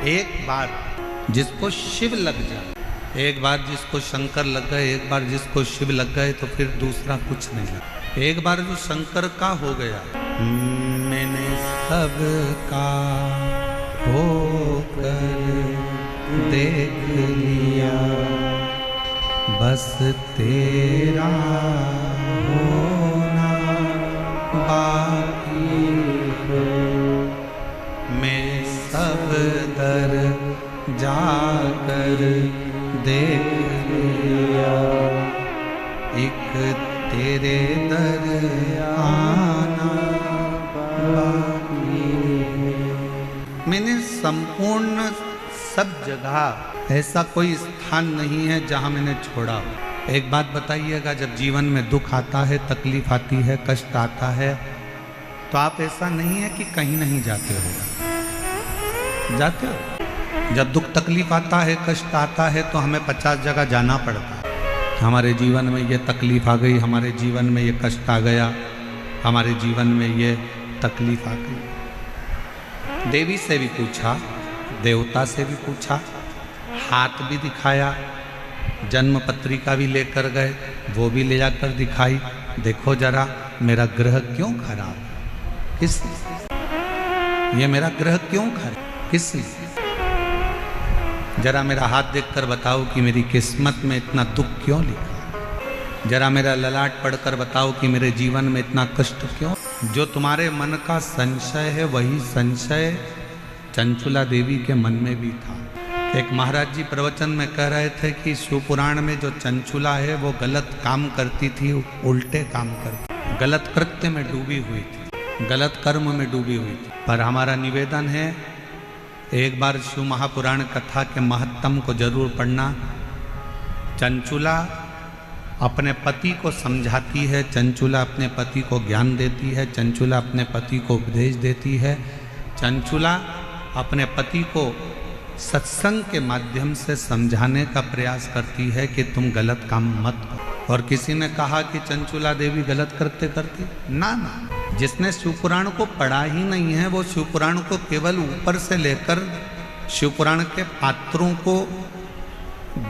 एक बार जिसको शिव लग जाए, एक बार जिसको शंकर लग गए, एक बार जिसको शिव लग गए तो फिर दूसरा कुछ नहीं लगा। एक बार जो शंकर का हो गया, मैंने सबका होकर देख लिया, बस तेरा होना बाकी है। मैं सब दर जाकर देख लिया, एक तेरे दर आना बाकी है। मैंने संपूर्ण सब जगह, ऐसा कोई स्थान नहीं है जहां मैंने छोड़ा हो। एक बात बताइएगा, जब जीवन में दुख आता है, तकलीफ आती है, कष्ट आता है, तो आप ऐसा नहीं है कि कहीं नहीं जाते हो, जाते हो। जब दुख तकलीफ आता है, कष्ट आता है, तो हमें 50 जगह जाना पड़ता है। हमारे जीवन में ये तकलीफ आ गई, हमारे जीवन में ये कष्ट आ गया, हमारे जीवन में ये तकलीफ आ गई। देवी से भी पूछा, देवता से भी पूछा, हाथ भी दिखाया, जन्म पत्रिका भी लेकर गए, वो भी ले जाकर दिखाई, देखो जरा मेरा ग्रह क्यों खराब है, किस ये मेरा ग्रह क्यों खराब, किस जरा मेरा हाथ देखकर बताओ कि मेरी किस्मत में इतना दुख क्यों लिखा, जरा मेरा ललाट पढ़कर बताओ कि मेरे जीवन में इतना कष्ट क्यों। जो तुम्हारे मन का संशय है, वही संशय चंचुला देवी के मन में भी था। एक महाराज जी प्रवचन में कह रहे थे कि शिवपुराण में जो चंचुला है वो गलत काम करती थी, उल्टे काम करती, गलत कृत्य में डूबी हुई थी, गलत कर्म में डूबी हुई थी। पर हमारा निवेदन है, एक बार शिव महापुराण कथा के महत्तम को जरूर पढ़ना। चंचुला अपने पति को समझाती है, चंचुला अपने पति को ज्ञान देती है, चंचुला अपने पति को उपदेश देती है, चंचुला अपने पति को सत्संग के माध्यम से समझाने का प्रयास करती है कि तुम गलत काम मत करो। और किसी ने कहा कि चंचुला देवी गलत करते करती, ना ना, जिसने शिवपुराण को पढ़ा ही नहीं है वो शिवपुराण को केवल ऊपर से लेकर शिवपुराण के पात्रों को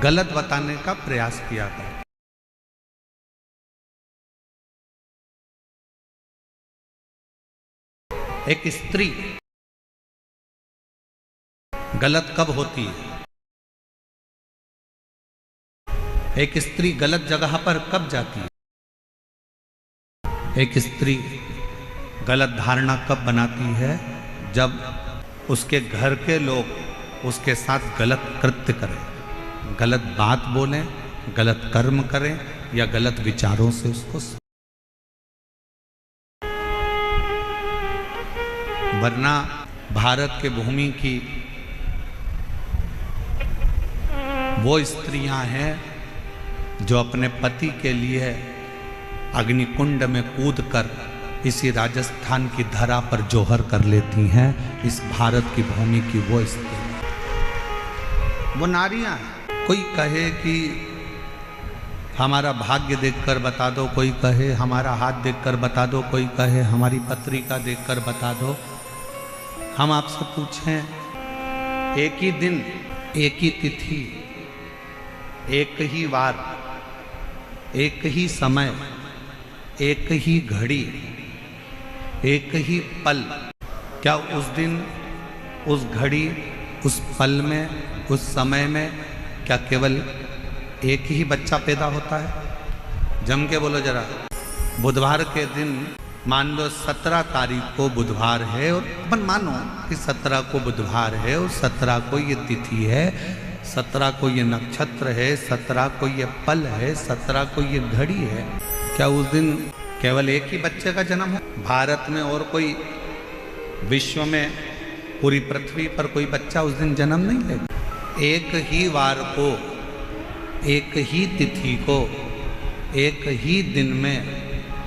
गलत बताने का प्रयास किया था। एक स्त्री गलत कब होती है, एक स्त्री गलत जगह पर कब जाती है, एक स्त्री गलत धारणा कब बनाती है, जब उसके घर के लोग उसके साथ गलत कृत्य करें, गलत बात बोलें, गलत कर्म करें या गलत विचारों से उसको। वरना भारत के भूमि की वो स्त्रियां हैं जो अपने पति के लिए अग्निकुंड में कूदकर इसी राजस्थान की धरा पर जोहर कर लेती हैं। इस भारत की भूमि की वो स्त्री, वो नारियां। कोई कहे कि हमारा भाग्य देखकर बता दो, कोई कहे हमारा हाथ देखकर बता दो, कोई कहे हमारी पत्रिका देखकर बता दो। हम आपसे पूछें, एक ही दिन, एक ही तिथि, एक ही वार, एक ही समय, एक ही घड़ी, एक ही पल, क्या उस दिन, उस घड़ी, उस पल में, उस समय में क्या केवल एक ही बच्चा पैदा होता है? जम के बोलो जरा। बुधवार के दिन मान लो 17 तारीख को बुधवार है, और अपन मानो कि 17 को बुधवार है और 17 को ये तिथि है, 17 को ये नक्षत्र है, 17 को ये पल है, 17 को ये घड़ी है, क्या उस दिन केवल एक ही बच्चे का जन्म हो? भारत में और कोई, विश्व में, पूरी पृथ्वी पर कोई बच्चा उस दिन जन्म नहीं लेगा। एक ही वार को, एक ही तिथि को, एक ही दिन में,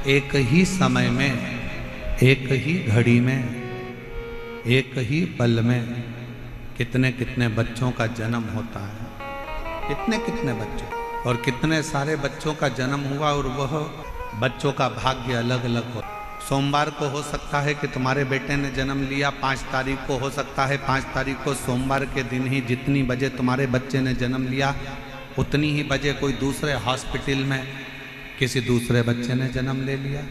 एक ही समय में, एक ही घड़ी में, एक ही पल में कितने कितने बच्चों का जन्म होता है, कितने कितने बच्चों, और कितने सारे बच्चों का जन्म हुआ और वह बच्चों का भाग्य अलग अलग हो। सोमवार को हो सकता है कि तुम्हारे बेटे ने जन्म लिया, 5 तारीख को हो सकता है, 5 तारीख को सोमवार के दिन ही जितनी बजे तुम्हारे बच्चे ने जन्म लिया उतनी ही बजे कोई दूसरे हॉस्पिटल में किसी दूसरे बच्चे ने जन्म ले लिया।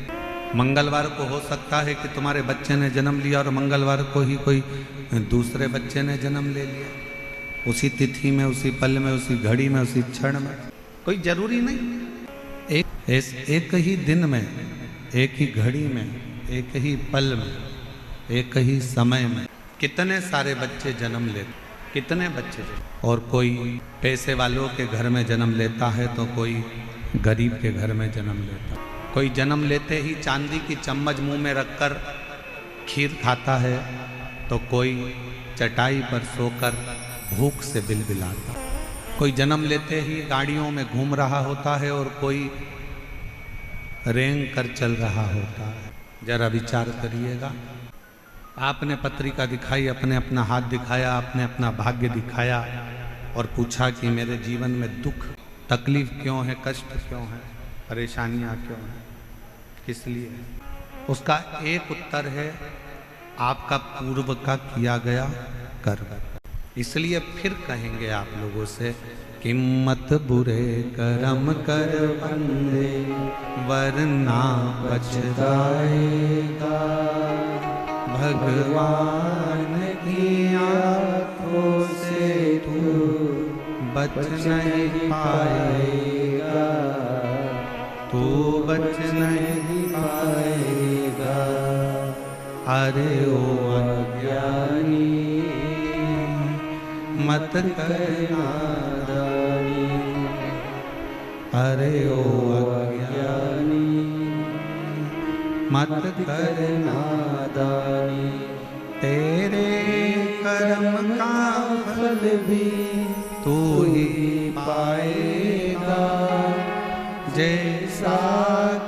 मंगलवार को हो सकता है कि तुम्हारे बच्चे ने जन्म लिया और मंगलवार को ही कोई दूसरे बच्चे ने जन्म ले लिया, उसी तिथि में, उसी पल में, उसी घड़ी में, उसी क्षण में। कोई जरूरी नहीं, एक ही दिन में, एक ही घड़ी में, एक ही पल में, एक ही समय में कितने सारे बच्चे जन्म लेते, कितने बच्चे। और कोई पैसे वालों के घर में जन्म लेता है तो कोई गरीब के घर में जन्म लेता है। कोई जन्म लेते ही चांदी की चम्मच मुंह में रखकर खीर खाता है तो कोई चटाई पर सोकर भूख से बिलबिलाता। कोई जन्म लेते ही गाड़ियों में घूम रहा होता है और कोई रेंग कर चल रहा होता है। जरा विचार करिएगा, आपने पत्रिका दिखाई, अपने अपना हाथ दिखाया, आपने अपना भाग्य दिखाया और पूछा कि मेरे जीवन में दुख तकलीफ क्यों है, कष्ट क्यों है, परेशानियां क्यों हैं, किस लिए है? उसका एक उत्तर है आपका पूर्व का किया गया कर्म। इसलिए फिर कहेंगे आप लोगों से कि मत बुरे कर्म कर बंदे वरना पछताएगा, भगवान की आँखों से तू बच नहीं पाएगा, तू बच नहीं पाएगा। अरे ओ अज्ञानी मत करना दानी, अरे ओ अज्ञानी मत करना दानी। तेरे कर्म का फल भी तू ही पाएगा, जैसा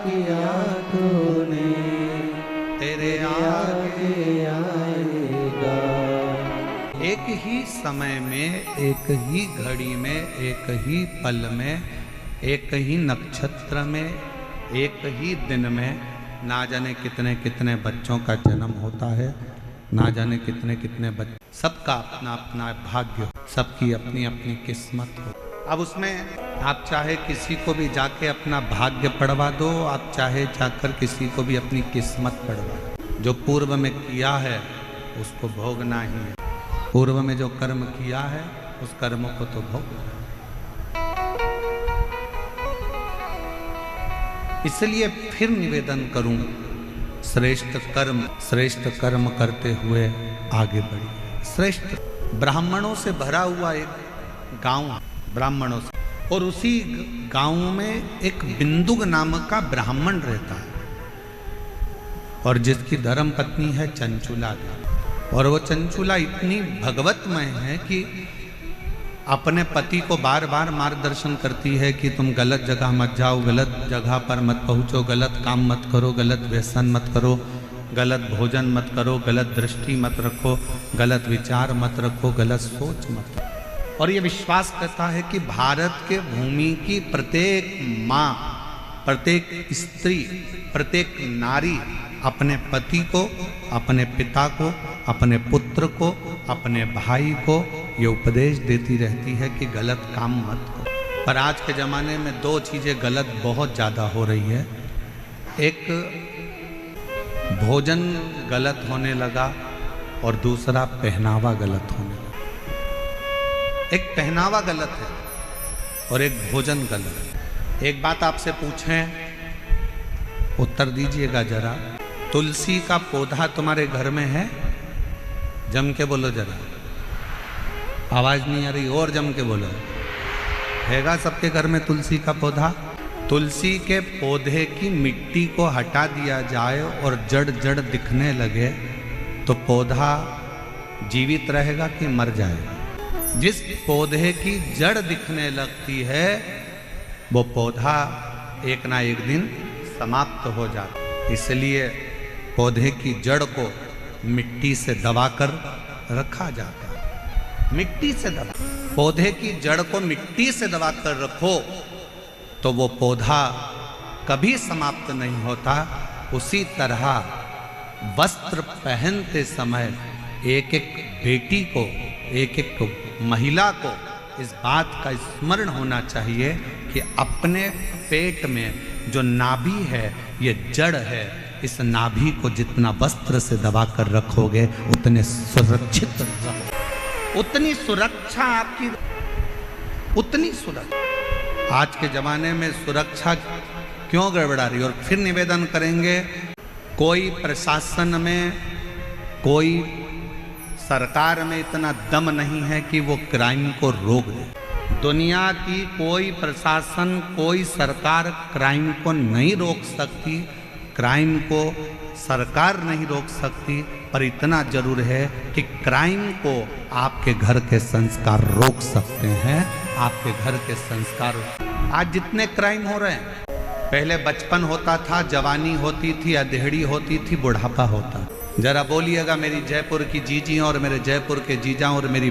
किया तूने तेरे आगे आएगा। एक ही समय में, एक ही घड़ी में, एक ही पल में, एक ही नक्षत्र में, एक ही दिन में ना जाने कितने कितने बच्चों का जन्म होता है, ना जाने कितने कितने बच्चे। सबका अपना अपना भाग्य, सबकी अपनी अपनी किस्मत हो। अब उसमें आप चाहे किसी को भी जाके अपना भाग्य पढ़वा दो, आप चाहे जाकर किसी को भी अपनी किस्मत पढ़वा दो। जो पूर्व में किया है उसको भोगना ही है। पूर्व में जो कर्म किया है उस कर्म को तो भोगना। इसलिए फिर निवेदन करूं, श्रेष्ठ कर्म करते हुए आगे बढ़िए। श्रेष्ठ ब्राह्मणों से भरा हुआ एक गांव, ब्राह्मणों से, और उसी गांव में एक बिंदुक नामक का ब्राह्मण रहता है और जिसकी धर्म पत्नी है चंचुला देवी। और वो चंचुला इतनी भगवतमय है कि अपने पति को बार बार मार्गदर्शन करती है कि तुम गलत जगह मत जाओ, गलत जगह पर मत पहुँचो, गलत काम मत करो, गलत व्यसन मत करो, गलत भोजन मत करो, गलत दृष्टि मत रखो, गलत विचार मत रखो, गलत सोच मत रखो। और ये विश्वास करता है कि भारत के भूमि की प्रत्येक माँ, प्रत्येक स्त्री, प्रत्येक नारी अपने पति को, अपने पिता को, अपने पुत्र को, अपने भाई को ये उपदेश देती रहती है कि गलत काम मत करो। पर आज के ज़माने में दो चीज़ें गलत बहुत ज़्यादा हो रही है। एक भोजन गलत होने लगा और दूसरा पहनावा गलत होने लगा। एक पहनावा गलत है और एक भोजन गलत है। एक बात आपसे पूछें, उत्तर दीजिएगा जरा। तुलसी का पौधा तुम्हारे घर में है? जम के बोलो जरा, आवाज नहीं आ रही, और जम के बोलो। हैगा सबके घर में तुलसी का पौधा? तुलसी के पौधे की मिट्टी को हटा दिया जाए और जड़ जड़ दिखने लगे तो पौधा जीवित रहेगा कि मर जाएगा? जिस पौधे की जड़ दिखने लगती है वो पौधा एक ना एक दिन समाप्त हो जाता। इसलिए पौधे की जड़ को मिट्टी से दबाकर रखा जाता है। मिट्टी से दबा, पौधे की जड़ को मिट्टी से दबाकर रखो तो वो पौधा कभी समाप्त नहीं होता, उसी तरह वस्त्र पहनते समय एक एक बेटी को, एक एक महिला को इस बात का स्मरण होना चाहिए कि अपने पेट में जो नाभि है ये जड़ है, इस नाभि को जितना वस्त्र से दबा कर रखोगे उतने सुरक्षित रहो, उतनी सुरक्षा आपकी, उतनी सुरक्षा। आज के जमाने में सुरक्षा क्यों गड़बड़ा रही? और फिर निवेदन करेंगे, कोई प्रशासन में, कोई सरकार में इतना दम नहीं है कि वो क्राइम को रोक दे। दुनिया की कोई प्रशासन, कोई सरकार क्राइम को नहीं रोक सकती, क्राइम को सरकार नहीं रोक सकती, पर इतना जरूर है कि क्राइम को आपके घर के संस्कार रोक सकते हैं। आपके घर के संस्कार, आज जितने क्राइम हो रहे हैं, पहले बचपन होता था, जवानी होती थी, अधेड़ी होती थी, बुढ़ापा होता। जरा बोलिएगा मेरी जयपुर की जीजी और मेरे जयपुर के जीजा और मेरी